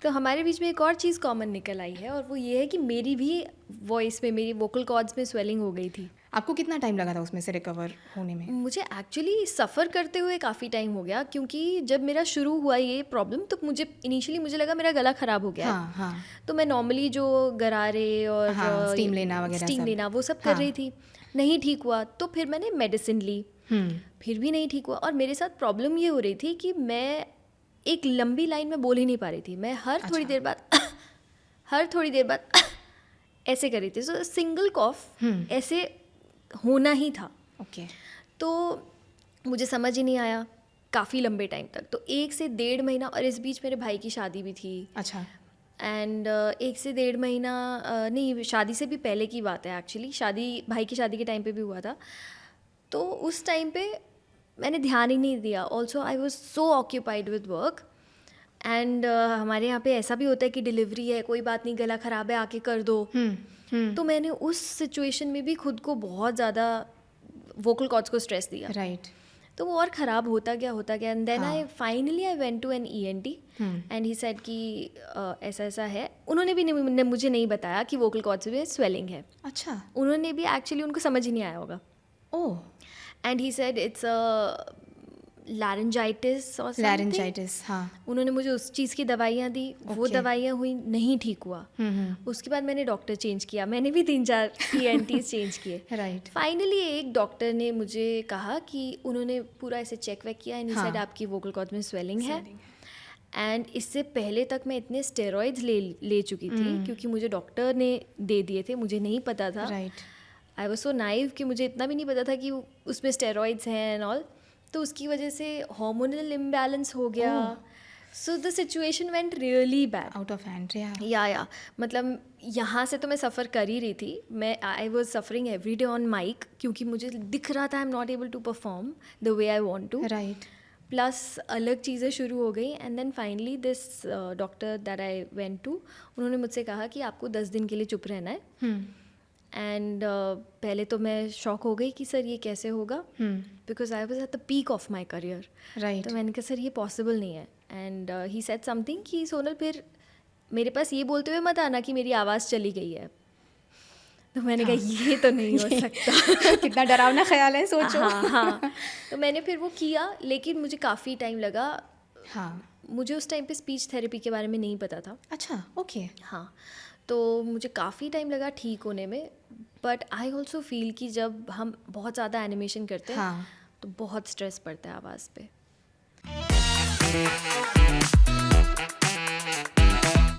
तो हमारे बीच में एक और चीज़ कॉमन निकल आई है और वो ये है कि मेरी भी वॉइस में, मेरी वोकल कॉर्ड्स में स्वेलिंग हो गई थी। आपको कितना टाइम लगा था उसमें से रिकवर होने में? मुझे एक्चुअली सफ़र करते हुए काफ़ी टाइम हो गया, क्योंकि जब मेरा शुरू हुआ ये प्रॉब्लम तो मुझे इनिशियली मुझे लगा मेरा गला ख़राब हो गया है। हाँ हाँ तो मैं नॉर्मली जो गरारे और हाँ, स्टीम लेना वगैरह स्टीम सब। लेना वो सब कर रही थी, नहीं ठीक हुआ। तो फिर मैंने मेडिसिन ली, फिर भी नहीं ठीक हुआ। और मेरे साथ प्रॉब्लम ये हो रही थी कि मैं एक लंबी लाइन में बोल ही नहीं पा रही थी। मैं हर थोड़ी देर बाद ऐसे कर रही थी। सो सिंगल कॉफ ऐसे होना ही था। ओके। तो मुझे समझ ही नहीं आया काफ़ी लंबे टाइम तक। तो 1 से 1.5 महीना, और इस बीच मेरे भाई की शादी भी थी। अच्छा। एंड 1 से 1.5 महीना नहीं, शादी से भी पहले की बात है एक्चुअली। भाई की शादी के टाइम पे भी हुआ था। तो उस टाइम पे मैंने ध्यान ही नहीं दिया। Also I was so occupied with work. And हमारे यहाँ पे ऐसा भी होता है कि डिलीवरी है, कोई बात नहीं, गला ख़राब है, आके कर दो। तो मैंने उस सिचुएशन में भी खुद को बहुत ज़्यादा वोकल कॉर्ड्स को स्ट्रेस दिया। राइट। तो वो और ख़राब होता गया। And then I went to an ENT and he said कि ऐसा ऐसा है। उन्होंने भी मुझे नहीं बताया कि वोकल कॉर्ड्स में स्वेलिंग है। अच्छा। उन्होंने भी एक्चुअली, उनको समझ ही नहीं आया होगा। ओह। एंड ही सेड इट्स लैरेंजाइटिस और समथिंग। लैरेंजाइटिस, हाँ। उन्होंने मुझे उस चीज़ की दवाइयाँ दी। वो दवाइयाँ हुई, नहीं ठीक हुआ। उसके बाद मैंने डॉक्टर चेंज किया। मैंने भी 3-4 ENTs चेंज किए। राइट। फाइनली एक डॉक्टर ने मुझे कहा कि उन्होंने पूरा ऐसे चेक वेक किया एंड ही सेड आपकी वोकल कॉर्ड में स्वेलिंग है। एंड इससे पहले तक मैं इतने स्टेरॉइड्स ले चुकी थी, क्योंकि मुझे डॉक्टर ने दे दिए थे, मुझे नहीं पता था। Right. I was so naive कि मुझे इतना भी नहीं पता था कि उसमें स्टेरॉइड्स हैं एंड ऑल। तो उसकी वजह से हार्मोनल इम्बैलेंस हो गया। So the situation went really bad, out of hand. या मतलब यहाँ से तो मैं सफ़र कर ही रही थी। I was suffering every day on mic, क्योंकि मुझे दिख रहा था I am not able to perform the way I want to. Right. Plus अलग चीज़ें शुरू हो गई। And then finally this doctor that I went to, उन्होंने मुझसे कहा कि आपको 10 दिन के लिए चुप रहना है। एंड पहले तो मैं शॉक हो गई कि सर ये कैसे होगा, because I was at the peak of my career. Right. तो मैंने कहा सर ये पॉसिबल नहीं है। एंड ही सेड समथिंग कि सोनल फिर मेरे पास ये बोलते हुए मत आना कि मेरी आवाज़ चली गई है। तो मैंने कहा ये तो नहीं हो सकता। कितना डरावना ख्याल है, सोचो। हाँ। तो मैंने फिर वो किया, लेकिन मुझे काफ़ी टाइम लगा। हाँ। मुझे उस टाइम पे स्पीच थेरेपी के बारे में नहीं पता था। अच्छा। ओके। हाँ, तो मुझे काफ़ी टाइम लगा ठीक होने में। बट आई ऑल्सो फील कि जब हम बहुत ज़्यादा एनिमेशन करते हैं तो बहुत स्ट्रेस पड़ता है आवाज़ पे।